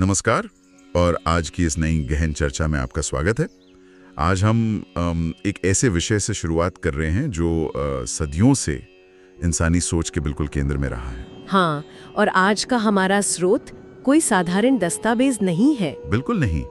नमस्कार। और आज की इस नई गहन चर्चा में आपका स्वागत है। आज हम एक ऐसे विषय से शुरुआत कर रहे हैं जो सदियों से इंसानी सोच के बिल्कुल केंद्र में रहा है। हाँ, और आज का हमारा स्रोत कोई साधारण दस्तावेज नहीं है। बिल्कुल नहीं।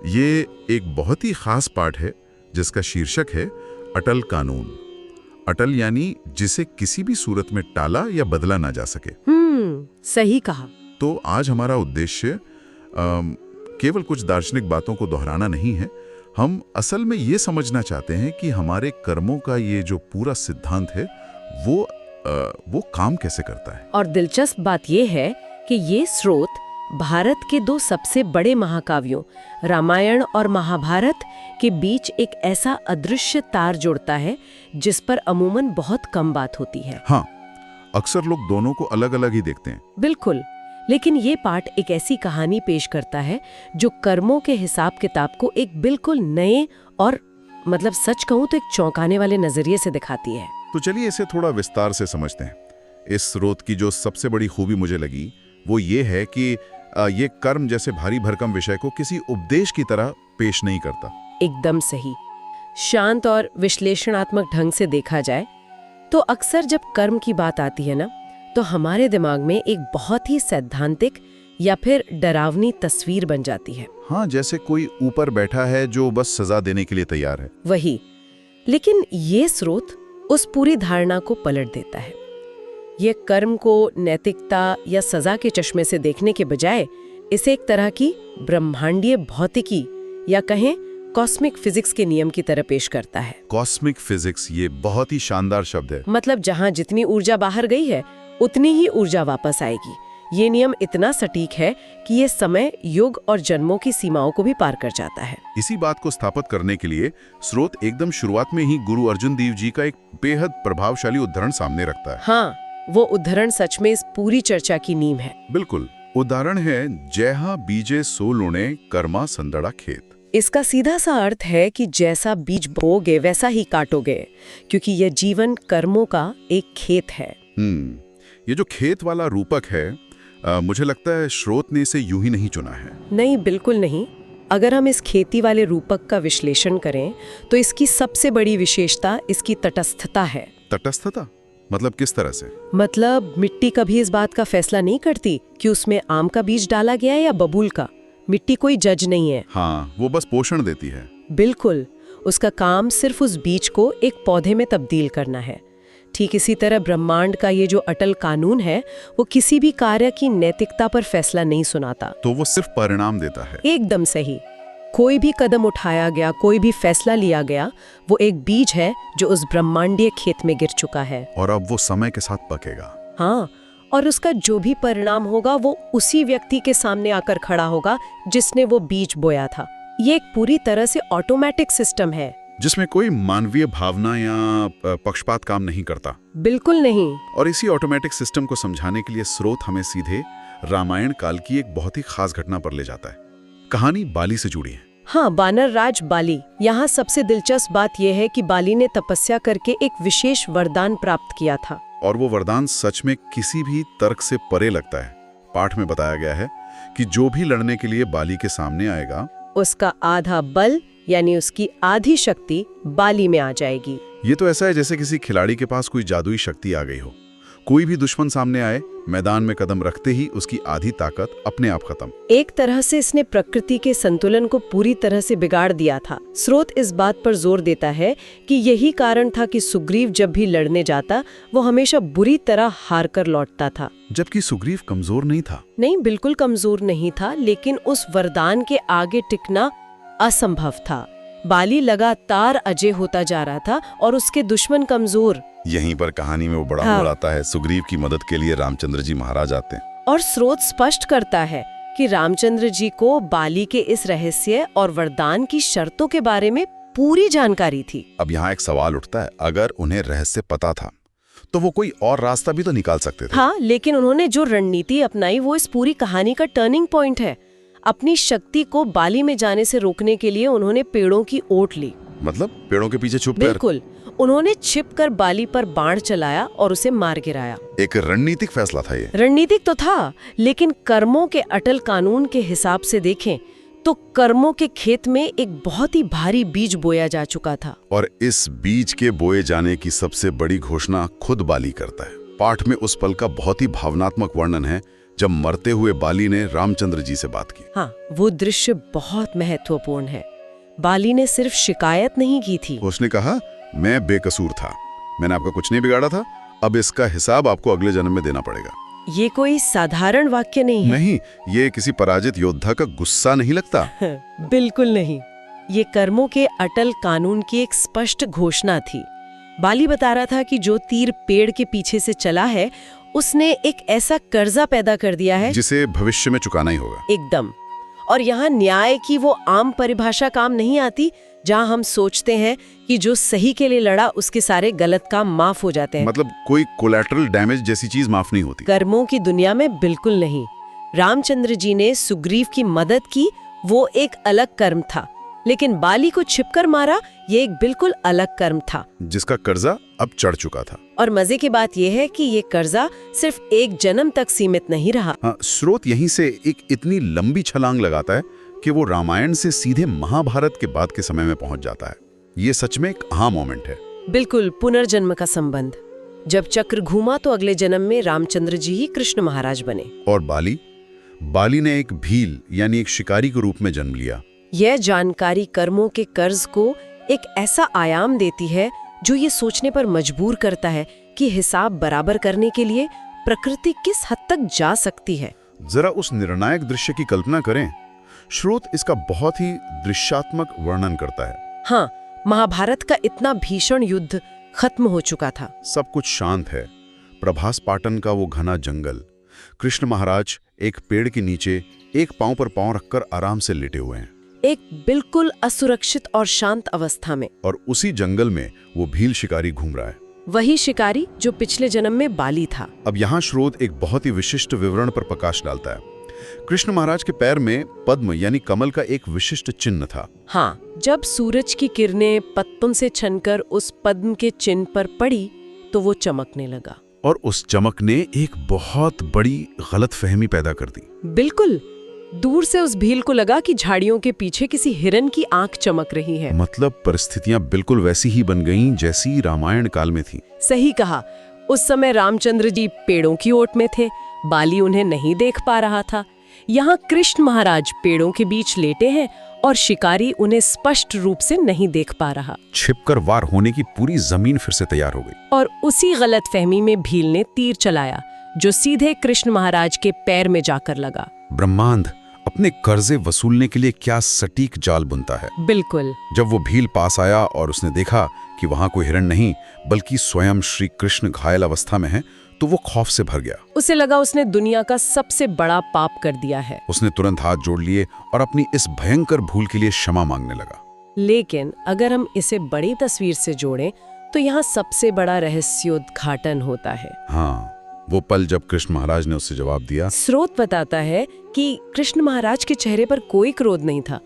ये एक बहुत ही खास पाठ है जिसका शीर्षक है अटल कानून। अटल यानी जिसे किसी भी सूरत में टाला या बदला ना जा सके। सही कहा। तो आज हमारा उद्देश्य केवल कुछ दार्शनिक बातों को दोहराना नहीं है। हम असल में ये समझना चाहते हैं कि हमारे कर्मों का ये जो पूरा सिद्धांत है वो काम कैसे करता है। और दिलचस्प बात यह है कि ये स्रोत भारत के दो सबसे बड़े महाकाव्यों रामायण और महाभारत के बीच एक ऐसा अदृश्य तार जोड़ता है जिस पर अमूमन बहुत कम बात होती है। हाँ, अक्सर लोग दोनों को अलग अलग ही देखते हैं। बिल्कुल, लेकिन ये पाठ एक ऐसी कहानी पेश करता है जो कर्मों के हिसाब किताब को एक बिल्कुल नए और सच कहूं तो एक चौंकाने वाले नजरिए से दिखाती है। तो चलिए इसे थोड़ा विस्तार से समझते हैं। इस स्रोत की जो सबसे बड़ी खूबी मुझे लगी वो ये है कि ये कर्म जैसे भारी भरकम विषय को किसी उपदेश की तरह पेश नहीं करता। एकदम सही। शांत और विश्लेषणात्मक ढंग से देखा जाए तो अक्सर जब कर्म की बात आती है ना, तो हमारे दिमाग में एक बहुत ही सैद्धांतिक या फिर डरावनी तस्वीर बन जाती है। हाँ, जैसे कोई ऊपर बैठा है जो बस सजा देने के लिए तैयार है। वही। लेकिन ये स्रोत उस पूरी धारणा को पलट देता है। ये कर्म को नैतिकता या सजा के चश्मे से देखने के बजाय इसे एक तरह की ब्रह्मांडीय भौतिकी या कहें कॉस्मिक फिजिक्स के नियम की तरह पेश करता है। कॉस्मिक फिजिक्स, ये बहुत ही शानदार शब्द है। जहां जितनी ऊर्जा बाहर गई है उतनी ही ऊर्जा वापस आएगी। ये नियम इतना सटीक है कि ये समय, युग और जन्मों की सीमाओं को भी पार कर जाता है। इसी बात को स्थापित करने के लिए स्रोत एकदम शुरुआत में ही गुरु अर्जुन देव जी का एक बेहद प्रभावशाली उदाहरण सामने रखता है। हाँ, वो उदाहरण सच में इस पूरी चर्चा की नींव है। बिल्कुल। उदाहरण है जैहा बीजे सो लुणे कर्मा संदड़ा खेत। इसका सीधा सा अर्थ है कि जैसा बीज बोगे वैसा ही काटोगे, क्योंकि यह जीवन कर्मों का एक खेत है। ये जो खेत वाला रूपक है, मुझे लगता है स्रोत ने इसे यूं ही नहीं चुना है। नहीं, बिल्कुल नहीं। अगर हम इस खेती वाले रूपक का विश्लेषण करें तो इसकी सबसे बड़ी विशेषता इसकी तटस्थता है। तटस्थता मतलब किस तरह से? मिट्टी कभी इस बात का फैसला नहीं करती कि उसमें आम का बीज डाला गया है या बबूल का। मिट्टी कोई जज नहीं है। हाँ, वो बस पोषण देती है। बिल्कुल। उसका काम सिर्फ उस बीज को एक पौधे में तब्दील करना है। ठीक इसी तरह ब्रह्मांड का ये जो अटल कानून है वो किसी भी कार्य की नैतिकता पर फैसला नहीं सुनाता। तो वो सिर्फ परिणाम देता है। एकदम सही। कोई भी कदम उठाया गया, कोई भी फैसला लिया गया, वो एक बीज है जो उस ब्रह्मांडीय खेत में गिर चुका है और अब वो समय के साथ पकेगा। हाँ, और उसका जो भी परिणाम होगा वो उसी व्यक्ति के सामने आकर खड़ा होगा जिसने वो बीज बोया था। ये एक पूरी तरह से ऑटोमेटिक सिस्टम है जिसमें कोई मानवीय भावना या पक्षपात काम नहीं करता। बिल्कुल नहीं। और इसी ऑटोमेटिक सिस्टम को समझाने के लिए स्रोत हमें सीधे रामायण काल की एक बहुत ही खास घटना पर ले जाता है। कहानी बाली से जुड़ी है। हाँ, वानर राज बाली। यहाँ सबसे दिलचस्प बात यह है कि बाली ने तपस्या करके एक विशेष वरदान प्राप्त किया था। और वो वरदान सच में किसी भी तर्क से परे लगता है। पाठ में बताया गया है कि जो भी लड़ने के लिए बाली के सामने आएगा उसका आधा बल यानी उसकी आधी शक्ति बाली में आ जाएगी। ये तो ऐसा है जैसे किसी खिलाड़ी के पास कोई जादुई शक्ति आ गई हो। कोई भी दुश्मन सामने आए, मैदान में कदम रखते ही उसकी आधी ताकत अपने आप खत्म। एक तरह से इसने प्रकृति के संतुलन को पूरी तरह से बिगाड़ दिया था। स्रोत इस बात पर जोर देता है कि यही कारण था कि सुग्रीव जब भी लड़ने जाता वो हमेशा बुरी तरह हार कर लौटता था। जबकि सुग्रीव कमजोर नहीं था। नहीं, बिल्कुल कमजोर नहीं था, लेकिन उस वरदान के आगे टिकना असंभव था। बाली लगातार अजय होता जा रहा था और उसके दुश्मन कमजोर। यहीं पर कहानी में वो बड़ा मोड़ आता है। सुग्रीव की मदद के लिए रामचंद्र जी महाराज आते हैं और स्रोत स्पष्ट करता है कि रामचंद्र जी को बाली के इस रहस्य और वरदान की शर्तों के बारे में पूरी जानकारी थी। अब यहाँ एक सवाल उठता है, अगर उन्हें रहस्य पता था तो वो कोई और रास्ता भी तो निकाल सकते थे। हाँ, लेकिन उन्होंने जो रणनीति अपनाई वो इस पूरी कहानी का टर्निंग पॉइंट है। अपनी शक्ति को बाली में जाने से रोकने के लिए उन्होंने पेड़ों की ओट ली। मतलब पेड़ों के पीछे छुपकर? बिल्कुल। उन्होंने छिपकर बाली पर बाण चलाया और उसे मार गिराया। एक रणनीतिक फैसला था ये। रणनीतिक तो था, लेकिन कर्मों के अटल कानून के हिसाब से देखें तो कर्मों के खेत में एक बहुत ही भारी बीज बोया जा चुका था। और इस बीज के बोए जाने की सबसे बड़ी घोषणा खुद बाली करता है। पाठ में उस पल का बहुत ही भावनात्मक वर्णन है जब मरते हुए बाली ने रामचंद्र जी से बात की। हाँ, वो दृश्य बहुत महत्वपूर्ण है। बाली ने सिर्फ शिकायत नहीं की थी। उसने कहा, मैं बेकसूर था, मैंने आपका कुछ नहीं बिगाड़ा था, अब इसका हिसाब आपको अगले जन्म में देना पड़ेगा। ये कोई साधारण वाक्य नहीं है। नहीं, ये किसी पराजित योद्धा का गुस्सा नहीं लगता। बिल्कुल नहीं। ये कर्मों के अटल कानून की एक स्पष्ट घोषणा थी। बाली बता रहा था कि जो तीर पेड़ के पीछे से चला है, उसने एक ऐसा कर्जा पैदा कर दिया है जिसे भविष्य में चुकाना ही होगा। एकदम। और यहाँ न्याय की वो आम परिभाषा काम नहीं आती जहाँ हम सोचते हैं कि जो सही के लिए लड़ा उसके सारे गलत काम माफ हो जाते हैं। मतलब कोई कोलैटरल डैमेज जैसी चीज माफ नहीं होती। कर्मों की दुनिया में बिल्कुल नहीं। रामचंद्र जी ने सुग्रीव की मदद की, वो एक अलग कर्म था, लेकिन बाली को छिपकर मारा, ये एक बिल्कुल अलग कर्म था जिसका कर्जा अब चढ़ चुका था। और मजे की बात यह है कि ये कर्जा सिर्फ एक जन्म तक सीमित नहीं रहा। हाँ, स्रोत यहीं से एक इतनी लंबी छलांग लगाता है कि वो रामायण से सीधे महाभारत के बाद के समय में पहुंच जाता है। ये सच में एक अहा मोमेंट है। बिल्कुल, पुनर्जन्म का संबंध। जब चक्र घूमा तो अगले जन्म में रामचंद्र जी ही कृष्ण महाराज बने। और बाली ने एक भील यानी एक शिकारी के रूप में जन्म लिया। यह जानकारी कर्मों के कर्ज को एक ऐसा आयाम देती है जो ये सोचने पर मजबूर करता है कि हिसाब बराबर करने के लिए प्रकृति किस हद तक जा सकती है। जरा उस निर्णायक दृश्य की कल्पना करें। स्रोत इसका बहुत ही दृश्यात्मक वर्णन करता है। हाँ, महाभारत का इतना भीषण युद्ध खत्म हो चुका था। सब कुछ शांत है। प्रभास पाटन का वो घना जंगल, कृष्ण महाराज एक पेड़ के नीचे एक पांव पर पांव रखकर आराम से लेटे हुए हैं, एक बिल्कुल असुरक्षित और शांत अवस्था में। और उसी जंगल में वो भील शिकारी घूम रहा है, वही शिकारी जो पिछले जन्म में बाली था। अब यहाँ स्रोत एक बहुत ही विशिष्ट विवरण पर प्रकाश डालता है। कृष्ण महाराज के पैर में पद्म यानी कमल का एक विशिष्ट चिन्ह था। हाँ, जब सूरज की किरणें पत्तों से छनकर उस पद्म के चिन्ह पर पड़ी तो वो चमकने लगा। और उस चमक ने एक बहुत बड़ी गलतफहमी पैदा कर दी। बिल्कुल, दूर से उस भील को लगा कि झाड़ियों के पीछे किसी हिरन की आंख चमक रही है। मतलब परिस्थितियां बिल्कुल वैसी ही बन गईं जैसी रामायण काल में थी। सही कहा। उस समय रामचंद्र जी पेड़ों की ओट में थे, बाली उन्हें नहीं देख पा रहा था। यहाँ कृष्ण महाराज पेड़ों के बीच लेटे हैं और शिकारी उन्हें स्पष्ट रूप से नहीं देख पा रहा। छिपकर वार होने की पूरी जमीन फिर से तैयार हो गई। और उसी गलतफहमी में भील ने तीर चलाया जो सीधे कृष्ण महाराज के पैर में जाकर लगा। ब्रह्मांड अपने कर्जे वसूलने के लिए क्या सटीक जाल बुनता है। बिल्कुल। जब वो भील पास आया और उसने देखा कि वहां कोई हिरण नहीं बल्कि स्वयं श्री कृष्ण घायल अवस्था में है, तो वो खौफ से भर गया। उसे लगा उसने दुनिया का सबसे बड़ा पाप कर दिया है। उसने तुरंत हाथ जोड़ लिए और अपनी इस भयंकर भूल के लिए क्षमा मांगने लगा। लेकिन अगर हम इसे बड़ी तस्वीर से जोड़ें तो यहाँ सबसे बड़ा रहस्योद्घाटन होता है। हाँ, वो पल जब कृष्ण महाराज ने उससे जवाब दिया। स्रोत बताता है कि कृष्ण महाराज के चेहरे पर कोई क्रोध नहीं था।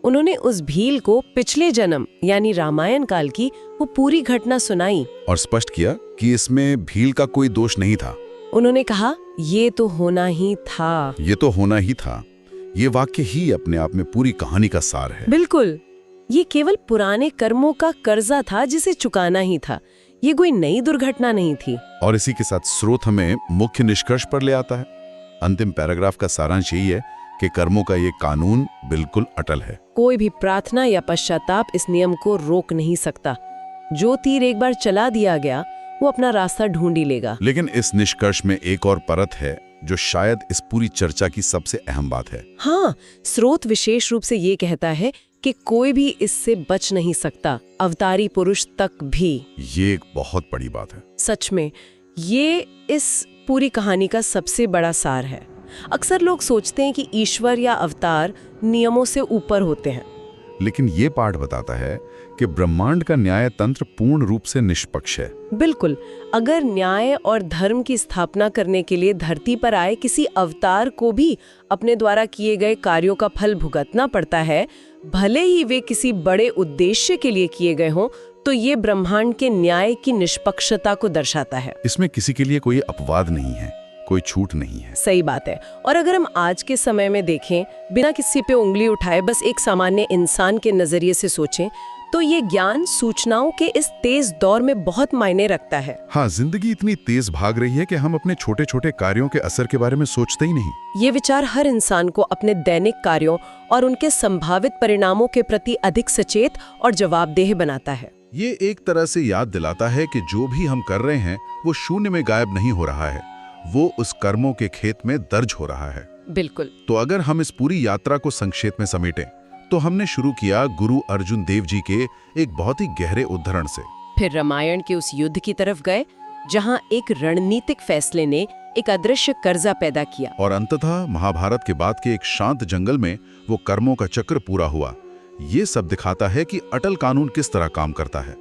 उन्होंने उस भील को पिछले जन्म यानी रामायण काल की वो पूरी घटना सुनाई और स्पष्ट किया कि इसमें भील का कोई दोष नहीं था। उन्होंने कहा, ये तो होना ही था। ये तो होना ही था। ये वाक्य ही अपने आप में पूरी कहानी का सार है। बिल्कुल, ये केवल पुराने कर्मों का कर्जा था जिसे चुकाना ही था। ये कोई नई दुर्घटना नहीं थी। और इसी के साथ स्रोत हमें मुख्य निष्कर्ष पर ले आता है। अंतिम पैराग्राफ का सारांश यही है कि कर्मों का ये कानून बिल्कुल अटल है। कोई भी प्रार्थना या पश्चाताप इस नियम को रोक नहीं सकता। जो तीर एक बार चला दिया गया वो अपना रास्ता ढूंढ ही लेगा। लेकिन इस निष्कर्ष में एक और परत है जो शायद इस पूरी चर्चा की सबसे अहम बात है। हाँ, स्रोत विशेष रूप से ये कहता है कि कोई भी इससे बच नहीं सकता, अवतारी पुरुष तक भी। ये एक बहुत बड़ी बात है। सच में ये इस पूरी कहानी का सबसे बड़ा सार है। अक्सर लोग सोचते हैं कि ईश्वर या अवतार नियमों से ऊपर होते हैं, लेकिन ये पाठ बताता है कि ब्रह्मांड का न्याय तंत्र पूर्ण रूप से निष्पक्ष है। बिल्कुल, अगर न्याय और धर्म की स्थापना करने के लिए धरती पर आए किसी अवतार को भी अपने द्वारा किए गए कार्यों का फल भुगतना पड़ता है, भले ही वे किसी बड़े उद्देश्य के लिए किए गए हों, तो ये ब्रह्मांड के न्याय की निष्पक्षता को दर्शाता है। इसमें किसी के लिए कोई अपवाद नहीं है, कोई छूट नहीं है। सही बात है। और अगर हम आज के समय में देखें, बिना किसी पे उंगली उठाए बस एक सामान्य इंसान के नजरिए से सोचें, तो ये ज्ञान सूचनाओं के इस तेज दौर में बहुत मायने रखता है। हाँ, जिंदगी इतनी तेज भाग रही है कि हम अपने छोटे छोटे कार्यों के असर के बारे में सोचते ही नहीं। ये विचार हर इंसान को अपने दैनिक कार्यों और उनके संभावित परिणामों के प्रति अधिक सचेत और जवाबदेह बनाता है। ये एक तरह से याद दिलाता है कि जो भी हम कर रहे हैं वो शून्य में गायब नहीं हो रहा है, वो उस कर्मों के खेत में दर्ज हो रहा है। बिल्कुल। तो अगर हम इस पूरी यात्रा को संक्षेप में समेटें, तो हमने शुरू किया गुरु अर्जुन देव जी के एक बहुत ही गहरे उद्धरण से। फिर रामायण के उस युद्ध की तरफ गए जहां एक रणनीतिक फैसले ने एक अदृश्य कर्जा पैदा किया। और अंततः महाभारत के बाद के एक शांत जंगल में वो कर्मों का चक्र पूरा हुआ। ये सब दिखाता है कि अटल कानून किस तरह काम करता है।